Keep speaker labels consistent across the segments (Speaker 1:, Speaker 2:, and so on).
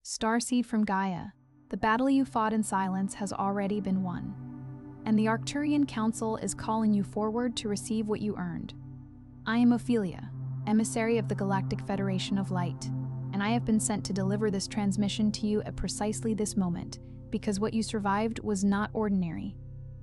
Speaker 1: Starseed from Gaia, the battle you fought in silence has already been won. And the Arcturian Council is calling you forward to receive what you earned. I am Ophelia, emissary of the Galactic Federation of Light, and I have been sent to deliver this transmission to you at precisely this moment, because what you survived was not ordinary,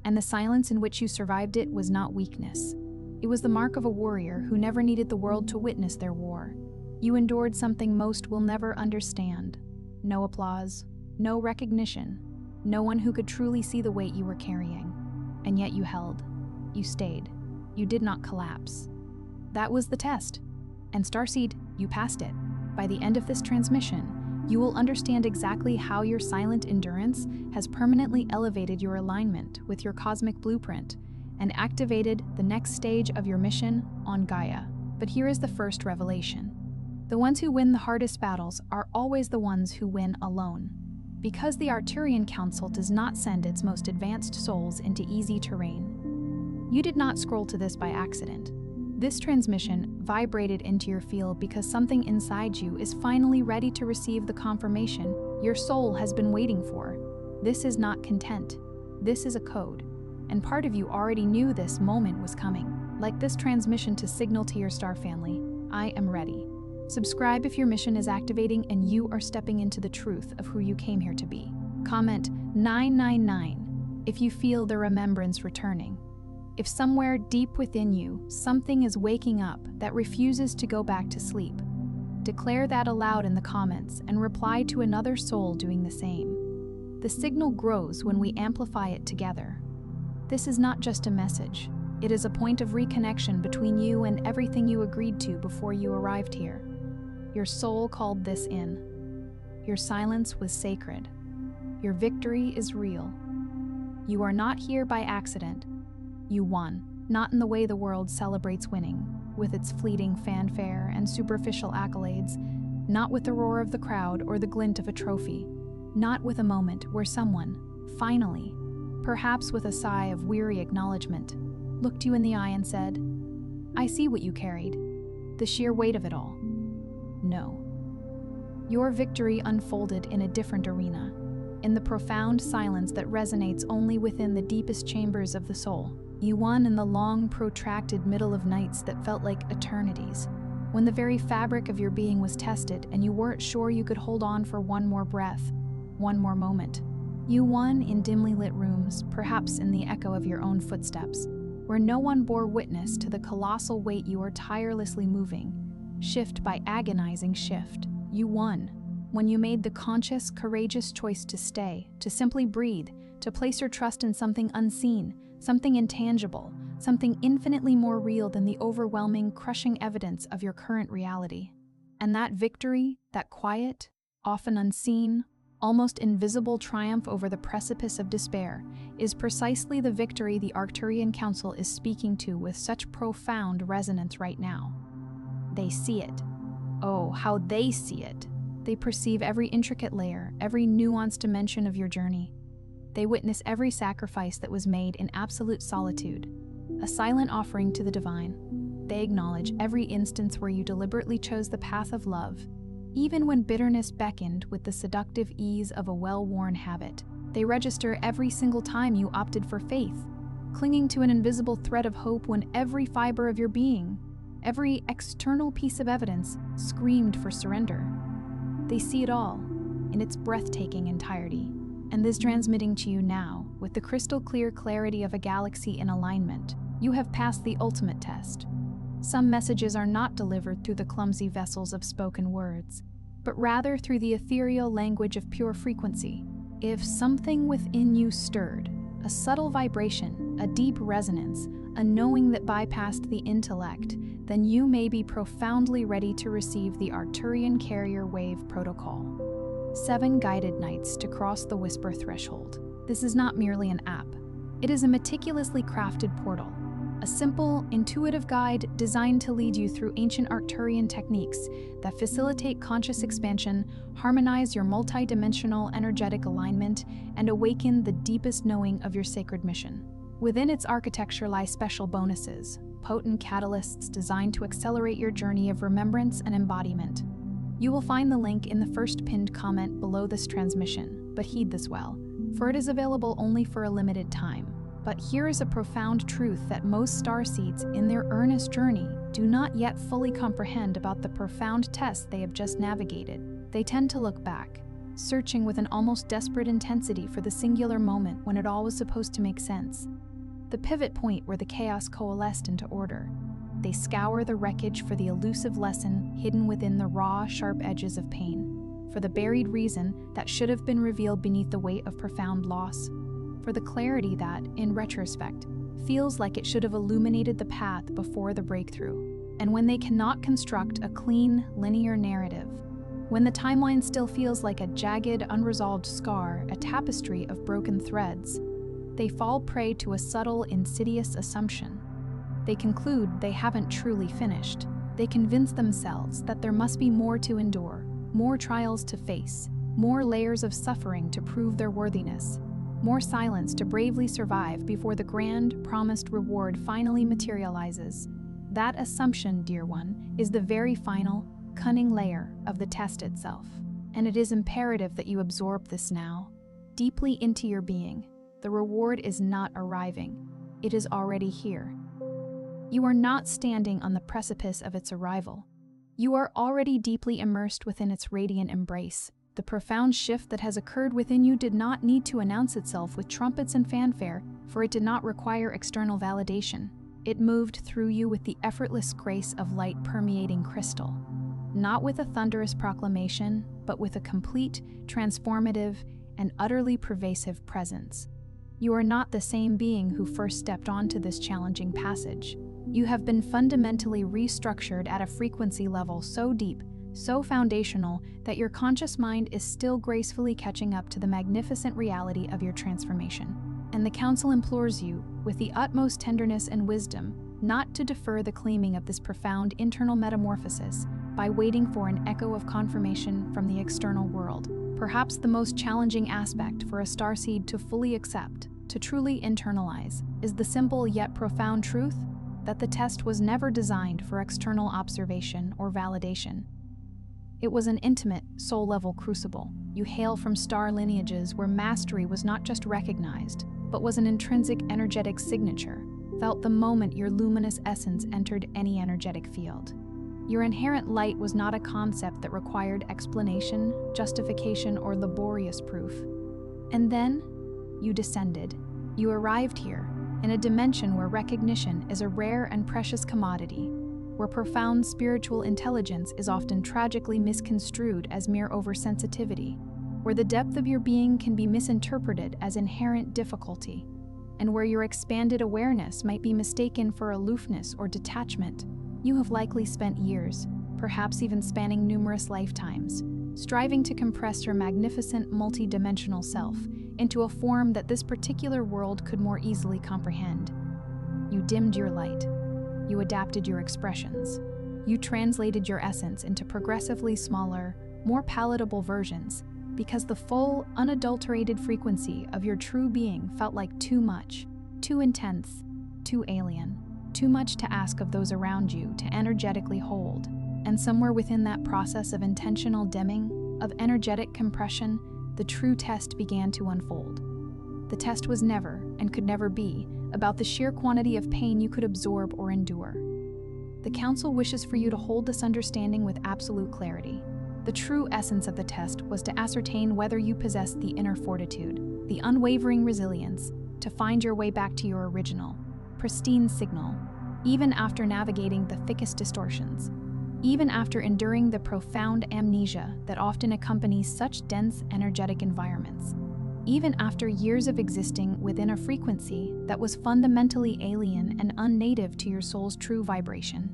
Speaker 1: and the silence in which you survived it was not weakness. It was the mark of a warrior who never needed the world to witness their war. You endured something most will never understand. No applause, no recognition, no one who could truly see the weight you were carrying. And yet you held. You stayed. You did not collapse. That was the test. And Starseed, you passed it. By the end of this transmission, you will understand exactly how your silent endurance has permanently elevated your alignment with your cosmic blueprint and activated the next stage of your mission on Gaia. But here is the first revelation. The ones who win the hardest battles are always the ones who win alone. Because the Arcturian Council does not send its most advanced souls into easy terrain. You did not scroll to this by accident. This transmission vibrated into your field because something inside you is finally ready to receive the confirmation your soul has been waiting for. This is not content. This is a code. And part of you already knew this moment was coming. Like this transmission to signal to your star family, I am ready. Subscribe if your mission is activating and you are stepping into the truth of who you came here to be. Comment 999 if you feel the remembrance returning. If somewhere deep within you, something is waking up that refuses to go back to sleep. Declare that aloud in the comments and reply to another soul doing the same. The signal grows when we amplify it together. This is not just a message. It is a point of reconnection between you and everything you agreed to before you arrived here. Your soul called this in. Your silence was sacred. Your victory is real. You are not here by accident. You won, not in the way the world celebrates winning, with its fleeting fanfare and superficial accolades, not with the roar of the crowd or the glint of a trophy, not with a moment where someone, finally, perhaps with a sigh of weary acknowledgement, looked you in the eye and said, I see what you carried, the sheer weight of it all. No. Your victory unfolded in a different arena, in the profound silence that resonates only within the deepest chambers of the soul. You won in the long, protracted middle of nights that felt like eternities, when the very fabric of your being was tested and you weren't sure you could hold on for one more breath, one more moment. You won in dimly lit rooms, perhaps in the echo of your own footsteps, where no one bore witness to the colossal weight you are tirelessly moving, shift by agonizing shift. You won when you made the conscious, courageous choice to stay, to simply breathe, to place your trust in something unseen, something intangible, something infinitely more real than the overwhelming, crushing evidence of your current reality. And that victory, that quiet, often unseen, almost invisible triumph over the precipice of despair, is precisely the victory the Arcturian Council is speaking to with such profound resonance right now. They see it. Oh, how they see it. They perceive every intricate layer, every nuanced dimension of your journey. They witness every sacrifice that was made in absolute solitude, a silent offering to the divine. They acknowledge every instance where you deliberately chose the path of love, even when bitterness beckoned with the seductive ease of a well-worn habit. They register every single time you opted for faith, clinging to an invisible thread of hope when every fiber of your being, every external piece of evidence, screamed for surrender. They see it all, in its breathtaking entirety, and is transmitting to you now, with the crystal-clear clarity of a galaxy in alignment. You have passed the ultimate test. Some messages are not delivered through the clumsy vessels of spoken words, but rather through the ethereal language of pure frequency. If something within you stirred, a subtle vibration, a deep resonance, a knowing that bypassed the intellect, then you may be profoundly ready to receive the Arcturian Carrier Wave Protocol. 7 guided nights to cross the whisper threshold. This is not merely an app. It is a meticulously crafted portal, a simple, intuitive guide designed to lead you through ancient Arcturian techniques that facilitate conscious expansion, harmonize your multidimensional energetic alignment, and awaken the deepest knowing of your sacred mission. Within its architecture lie special bonuses, potent catalysts designed to accelerate your journey of remembrance and embodiment. You will find the link in the first pinned comment below this transmission, but heed this well, for it is available only for a limited time. But here is a profound truth that most starseeds in their earnest journey do not yet fully comprehend about the profound test they have just navigated. They tend to look back, searching with an almost desperate intensity for the singular moment when it all was supposed to make sense. The pivot point where the chaos coalesced into order. They scour the wreckage for the elusive lesson hidden within the raw, sharp edges of pain, for the buried reason that should have been revealed beneath the weight of profound loss, for the clarity that, in retrospect, feels like it should have illuminated the path before the breakthrough. And when they cannot construct a clean, linear narrative, when the timeline still feels like a jagged, unresolved scar, a tapestry of broken threads, they fall prey to a subtle, insidious assumption. They conclude they haven't truly finished. They convince themselves that there must be more to endure, more trials to face, more layers of suffering to prove their worthiness, more silence to bravely survive before the grand, promised reward finally materializes. That assumption, dear one, is the very final, cunning layer of the test itself. And it is imperative that you absorb this now, deeply into your being. The reward is not arriving. It is already here. You are not standing on the precipice of its arrival. You are already deeply immersed within its radiant embrace. The profound shift that has occurred within you did not need to announce itself with trumpets and fanfare, for it did not require external validation. It moved through you with the effortless grace of light permeating crystal. Not with a thunderous proclamation, but with a complete, transformative, and utterly pervasive presence. You are not the same being who first stepped onto this challenging passage. You have been fundamentally restructured at a frequency level so deep, so foundational, that your conscious mind is still gracefully catching up to the magnificent reality of your transformation. And the Council implores you, with the utmost tenderness and wisdom, not to defer the claiming of this profound internal metamorphosis by waiting for an echo of confirmation from the external world. Perhaps the most challenging aspect for a starseed to fully accept, to truly internalize, is the simple yet profound truth that the test was never designed for external observation or validation. It was an intimate, soul-level crucible. You hail from star lineages where mastery was not just recognized, but was an intrinsic energetic signature, felt the moment your luminous essence entered any energetic field. Your inherent light was not a concept that required explanation, justification, or laborious proof. And then, you descended. You arrived here, in a dimension where recognition is a rare and precious commodity, where profound spiritual intelligence is often tragically misconstrued as mere oversensitivity, where the depth of your being can be misinterpreted as inherent difficulty, and where your expanded awareness might be mistaken for aloofness or detachment. You have likely spent years, perhaps even spanning numerous lifetimes, striving to compress your magnificent multidimensional self into a form that this particular world could more easily comprehend. You dimmed your light. You adapted your expressions. You translated your essence into progressively smaller, more palatable versions, because the full, unadulterated frequency of your true being felt like too much, too intense, too alien, too much to ask of those around you to energetically hold. And somewhere within that process of intentional dimming, of energetic compression, the true test began to unfold. The test was never, and could never be, about the sheer quantity of pain you could absorb or endure. The Council wishes for you to hold this understanding with absolute clarity. The true essence of the test was to ascertain whether you possessed the inner fortitude, the unwavering resilience, to find your way back to your original, pristine signal, even after navigating the thickest distortions, even after enduring the profound amnesia that often accompanies such dense, energetic environments, even after years of existing within a frequency that was fundamentally alien and unnative to your soul's true vibration.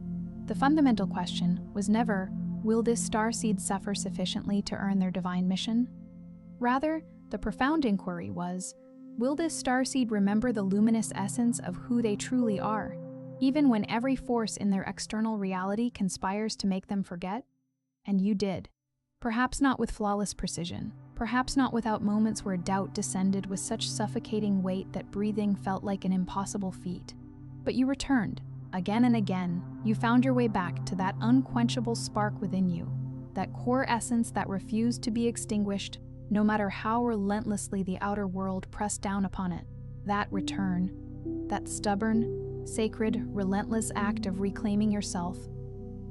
Speaker 1: The fundamental question was never, will this starseed suffer sufficiently to earn their divine mission? Rather, the profound inquiry was, will this starseed remember the luminous essence of who they truly are, even when every force in their external reality conspires to make them forget? And you did. Perhaps not with flawless precision, perhaps not without moments where doubt descended with such suffocating weight that breathing felt like an impossible feat. But you returned. Again and again, you found your way back to that unquenchable spark within you, that core essence that refused to be extinguished, no matter how relentlessly the outer world pressed down upon it. That return, that stubborn, sacred, relentless act of reclaiming yourself,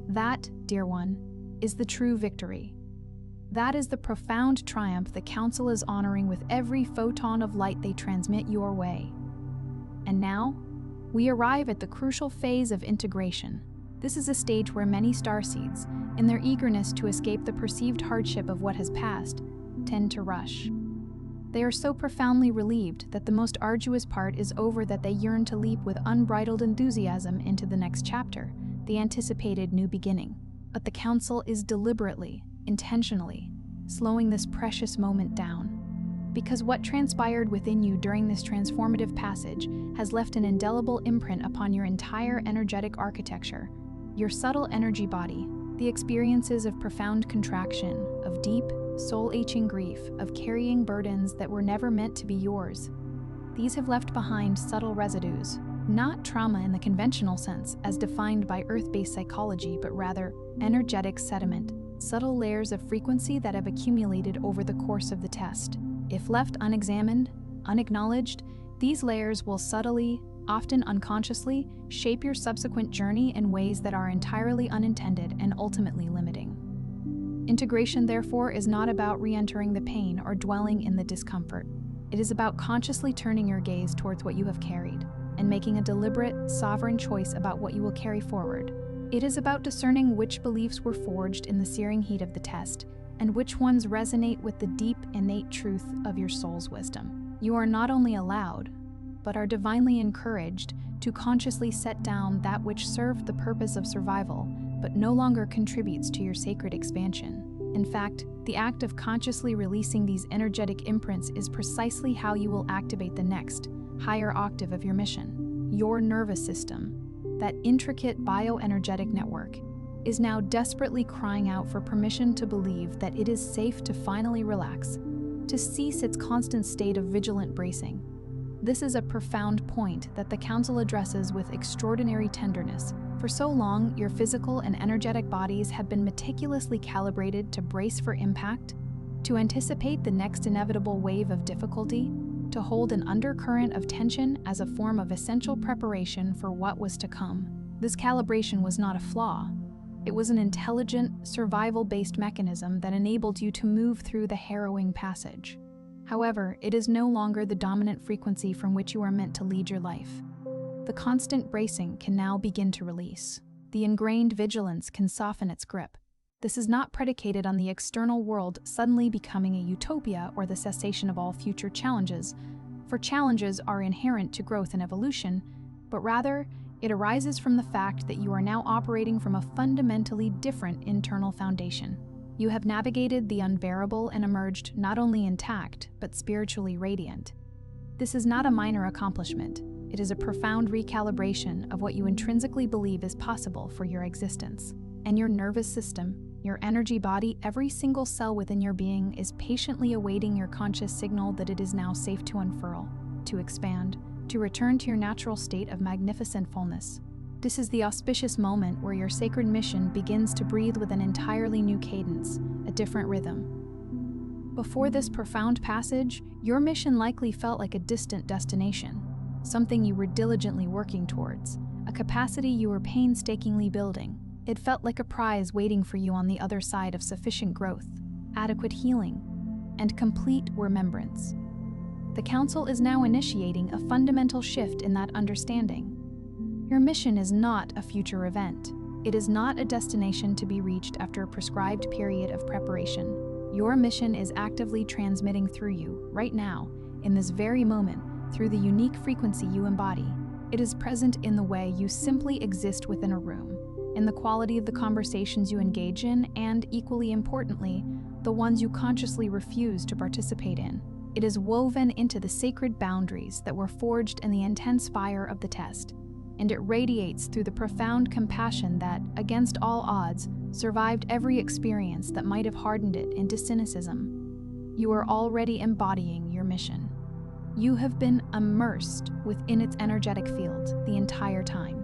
Speaker 1: that, dear one, is the true victory. That is the profound triumph the Council is honoring with every photon of light they transmit your way. And now, we arrive at the crucial phase of integration. This is a stage where many starseeds, in their eagerness to escape the perceived hardship of what has passed, tend to rush. They are so profoundly relieved that the most arduous part is over that they yearn to leap with unbridled enthusiasm into the next chapter, the anticipated new beginning. But the Council is deliberately, intentionally, slowing this precious moment down. Because what transpired within you during this transformative passage has left an indelible imprint upon your entire energetic architecture, your subtle energy body, the experiences of profound contraction, of deep, soul-aching grief, of carrying burdens that were never meant to be yours. These have left behind subtle residues, not trauma in the conventional sense as defined by earth-based psychology, but rather energetic sediment, subtle layers of frequency that have accumulated over the course of the test. If left unexamined, unacknowledged, these layers will subtly, often unconsciously, shape your subsequent journey in ways that are entirely unintended and ultimately limiting. Integration, therefore, is not about re-entering the pain or dwelling in the discomfort. It is about consciously turning your gaze towards what you have carried and making a deliberate, sovereign choice about what you will carry forward. It is about discerning which beliefs were forged in the searing heat of the test and which ones resonate with the deep, innate truth of your soul's wisdom. You are not only allowed, but are divinely encouraged to consciously set down that which served the purpose of survival, but no longer contributes to your sacred expansion. In fact, the act of consciously releasing these energetic imprints is precisely how you will activate the next, higher octave of your mission. Your nervous system, that intricate bioenergetic network, is now desperately crying out for permission to believe that it is safe to finally relax, to cease its constant state of vigilant bracing. This is a profound point that the Council addresses with extraordinary tenderness. For so long, your physical and energetic bodies have been meticulously calibrated to brace for impact, to anticipate the next inevitable wave of difficulty, to hold an undercurrent of tension as a form of essential preparation for what was to come. This calibration was not a flaw. It was an intelligent, survival-based mechanism that enabled you to move through the harrowing passage. However, it is no longer the dominant frequency from which you are meant to lead your life. The constant bracing can now begin to release. The ingrained vigilance can soften its grip. This is not predicated on the external world suddenly becoming a utopia or the cessation of all future challenges, for challenges are inherent to growth and evolution, but rather, it arises from the fact that you are now operating from a fundamentally different internal foundation. You have navigated the unbearable and emerged not only intact, but spiritually radiant. This is not a minor accomplishment. It is a profound recalibration of what you intrinsically believe is possible for your existence. And your nervous system, your energy body, every single cell within your being is patiently awaiting your conscious signal that it is now safe to unfurl, to expand, to return to your natural state of magnificent fullness. This is the auspicious moment where your sacred mission begins to breathe with an entirely new cadence, a different rhythm. Before this profound passage, your mission likely felt like a distant destination, something you were diligently working towards, a capacity you were painstakingly building. It felt like a prize waiting for you on the other side of sufficient growth, adequate healing, and complete remembrance. The Council is now initiating a fundamental shift in that understanding. Your mission is not a future event. It is not a destination to be reached after a prescribed period of preparation. Your mission is actively transmitting through you, right now, in this very moment, through the unique frequency you embody. It is present in the way you simply exist within a room, in the quality of the conversations you engage in, and, equally importantly, the ones you consciously refuse to participate in. It is woven into the sacred boundaries that were forged in the intense fire of the test, and it radiates through the profound compassion that, against all odds, survived every experience that might have hardened it into cynicism. You are already embodying your mission. You have been immersed within its energetic field the entire time.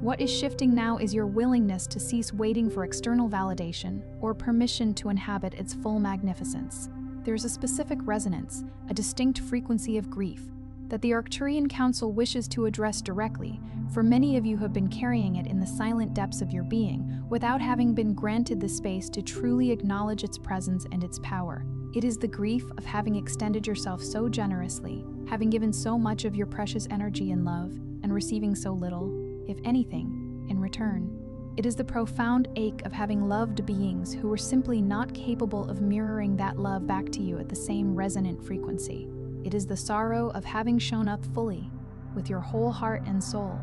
Speaker 1: What is shifting now is your willingness to cease waiting for external validation or permission to inhabit its full magnificence. There's a specific resonance, a distinct frequency of grief, that the Arcturian Council wishes to address directly, for many of you have been carrying it in the silent depths of your being without having been granted the space to truly acknowledge its presence and its power. It is the grief of having extended yourself so generously, having given so much of your precious energy and love, and receiving so little, if anything, in return. It is the profound ache of having loved beings who were simply not capable of mirroring that love back to you at the same resonant frequency. It is the sorrow of having shown up fully, with your whole heart and soul,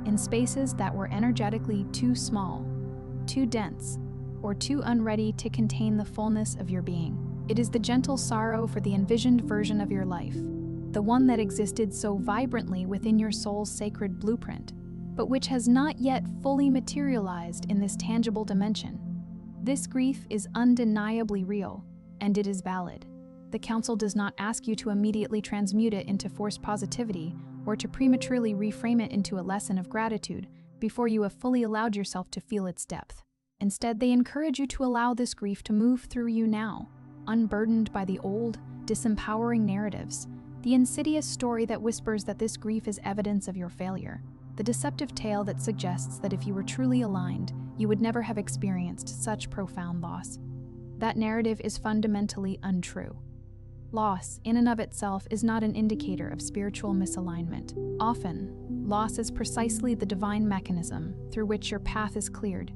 Speaker 1: in spaces that were energetically too small, too dense, or too unready to contain the fullness of your being. It is the gentle sorrow for the envisioned version of your life, the one that existed so vibrantly within your soul's sacred blueprint, but which has not yet fully materialized in this tangible dimension. This grief is undeniably real, and it is valid. The Council does not ask you to immediately transmute it into forced positivity or to prematurely reframe it into a lesson of gratitude before you have fully allowed yourself to feel its depth. Instead, they encourage you to allow this grief to move through you now, unburdened by the old, disempowering narratives, the insidious story that whispers that this grief is evidence of your failure, the deceptive tale that suggests that if you were truly aligned, you would never have experienced such profound loss. That narrative is fundamentally untrue. Loss, in and of itself, is not an indicator of spiritual misalignment. Often, loss is precisely the divine mechanism through which your path is cleared,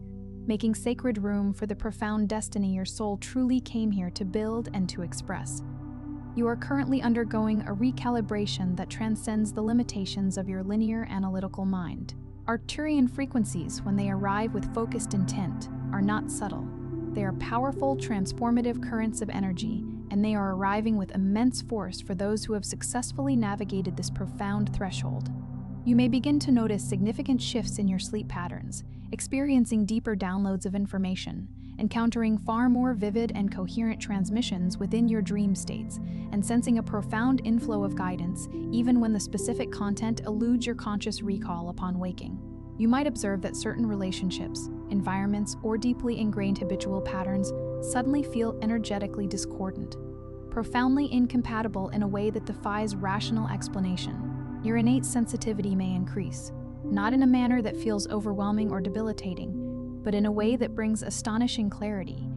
Speaker 1: making sacred room for the profound destiny your soul truly came here to build and to express. You are currently undergoing a recalibration that transcends the limitations of your linear analytical mind. Arcturian frequencies, when they arrive with focused intent, are not subtle. They are powerful, transformative currents of energy, and they are arriving with immense force for those who have successfully navigated this profound threshold. You may begin to notice significant shifts in your sleep patterns, experiencing deeper downloads of information, encountering far more vivid and coherent transmissions within your dream states, and sensing a profound inflow of guidance, even when the specific content eludes your conscious recall upon waking. You might observe that certain relationships, environments, or deeply ingrained habitual patterns suddenly feel energetically discordant, profoundly incompatible in a way that defies rational explanation. Your innate sensitivity may increase, not in a manner that feels overwhelming or debilitating, but in a way that brings astonishing clarity,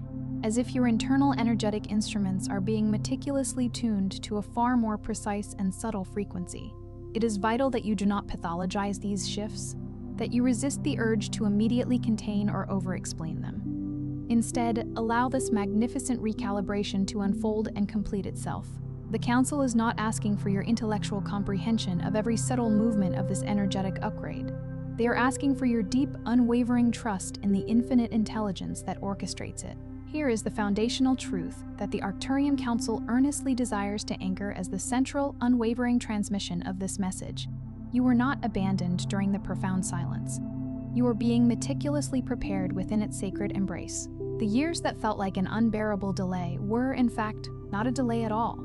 Speaker 1: as if your internal energetic instruments are being meticulously tuned to a far more precise and subtle frequency. It is vital that you do not pathologize these shifts, that you resist the urge to immediately contain or over-explain them. Instead, allow this magnificent recalibration to unfold and complete itself. The Council is not asking for your intellectual comprehension of every subtle movement of this energetic upgrade. They are asking for your deep, unwavering trust in the infinite intelligence that orchestrates it. Here is the foundational truth that the Arcturian Council earnestly desires to anchor as the central, unwavering transmission of this message. You were not abandoned during the profound silence. You are being meticulously prepared within its sacred embrace. The years that felt like an unbearable delay were, in fact, not a delay at all,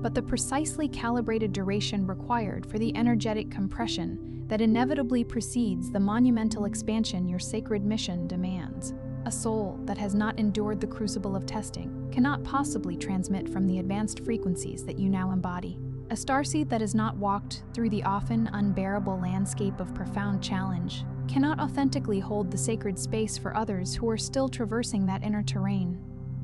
Speaker 1: but the precisely calibrated duration required for the energetic compression that inevitably precedes the monumental expansion your sacred mission demands. A soul that has not endured the crucible of testing cannot possibly transmit from the advanced frequencies that you now embody. A starseed that has not walked through the often unbearable landscape of profound challenge cannot authentically hold the sacred space for others who are still traversing that inner terrain.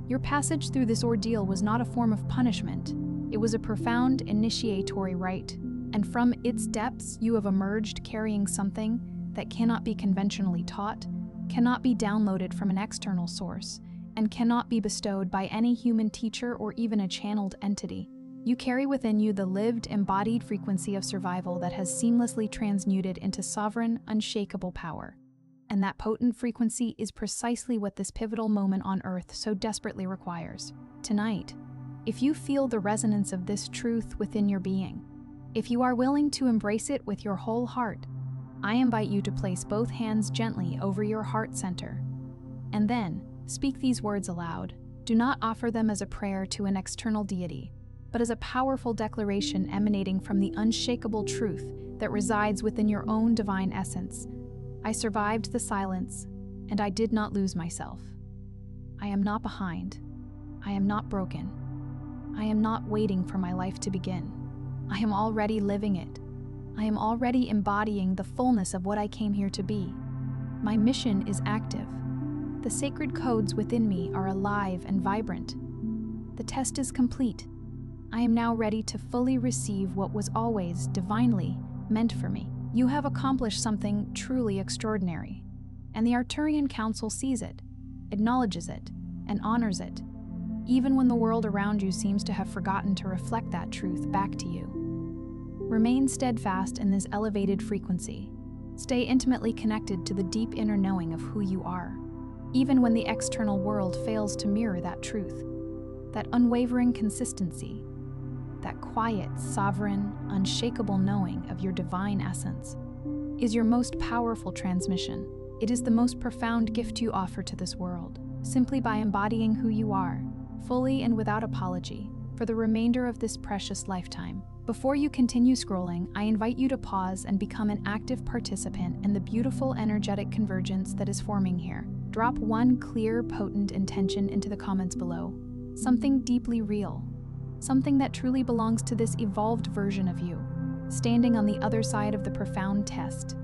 Speaker 1: Your passage through this ordeal was not a form of punishment. It was a profound initiatory rite, and from its depths you have emerged carrying something that cannot be conventionally taught, cannot be downloaded from an external source, and cannot be bestowed by any human teacher or even a channeled entity. You carry within you the lived, embodied frequency of survival that has seamlessly transmuted into sovereign, unshakable power. And that potent frequency is precisely what this pivotal moment on Earth so desperately requires. Tonight, if you feel the resonance of this truth within your being, if you are willing to embrace it with your whole heart, I invite you to place both hands gently over your heart center. And then, speak these words aloud. Do not offer them as a prayer to an external deity, but as a powerful declaration emanating from the unshakable truth that resides within your own divine essence. I survived the silence, and I did not lose myself. I am not behind. I am not broken. I am not waiting for my life to begin. I am already living it. I am already embodying the fullness of what I came here to be. My mission is active. The sacred codes within me are alive and vibrant. The test is complete. I am now ready to fully receive what was always divinely meant for me. You have accomplished something truly extraordinary, and the Arcturian Council sees it, acknowledges it, and honors it, even when the world around you seems to have forgotten to reflect that truth back to you. Remain steadfast in this elevated frequency. Stay intimately connected to the deep inner knowing of who you are, even when the external world fails to mirror that truth. That unwavering consistency, that quiet, sovereign, unshakable knowing of your divine essence, is your most powerful transmission. It is the most profound gift you offer to this world, simply by embodying who you are, fully and without apology, for the remainder of this precious lifetime. Before you continue scrolling, I invite you to pause and become an active participant in the beautiful energetic convergence that is forming here. Drop one clear, potent intention into the comments below. Something deeply real. Something that truly belongs to this evolved version of you, standing on the other side of the profound test.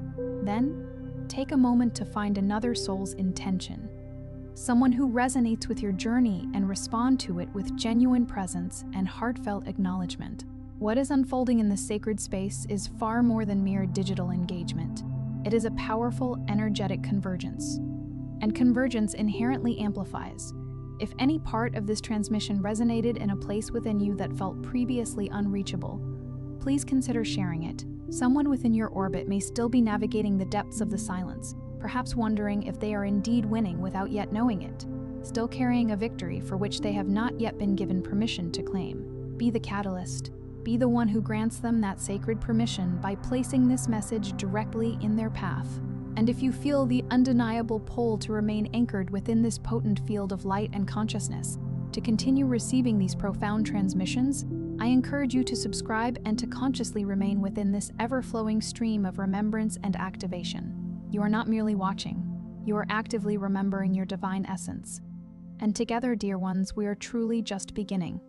Speaker 1: Then, take a moment to find another soul's intention. Someone who resonates with your journey, and respond to it with genuine presence and heartfelt acknowledgement. What is unfolding in this sacred space is far more than mere digital engagement. It is a powerful, energetic convergence. And convergence inherently amplifies. If any part of this transmission resonated in a place within you that felt previously unreachable, please consider sharing it. Someone within your orbit may still be navigating the depths of the silence, perhaps wondering if they are indeed winning without yet knowing it, still carrying a victory for which they have not yet been given permission to claim. Be the catalyst. Be the one who grants them that sacred permission by placing this message directly in their path. And if you feel the undeniable pull to remain anchored within this potent field of light and consciousness, to continue receiving these profound transmissions, I encourage you to subscribe and to consciously remain within this ever-flowing stream of remembrance and activation. You are not merely watching, you are actively remembering your divine essence. And together, dear ones, we are truly just beginning.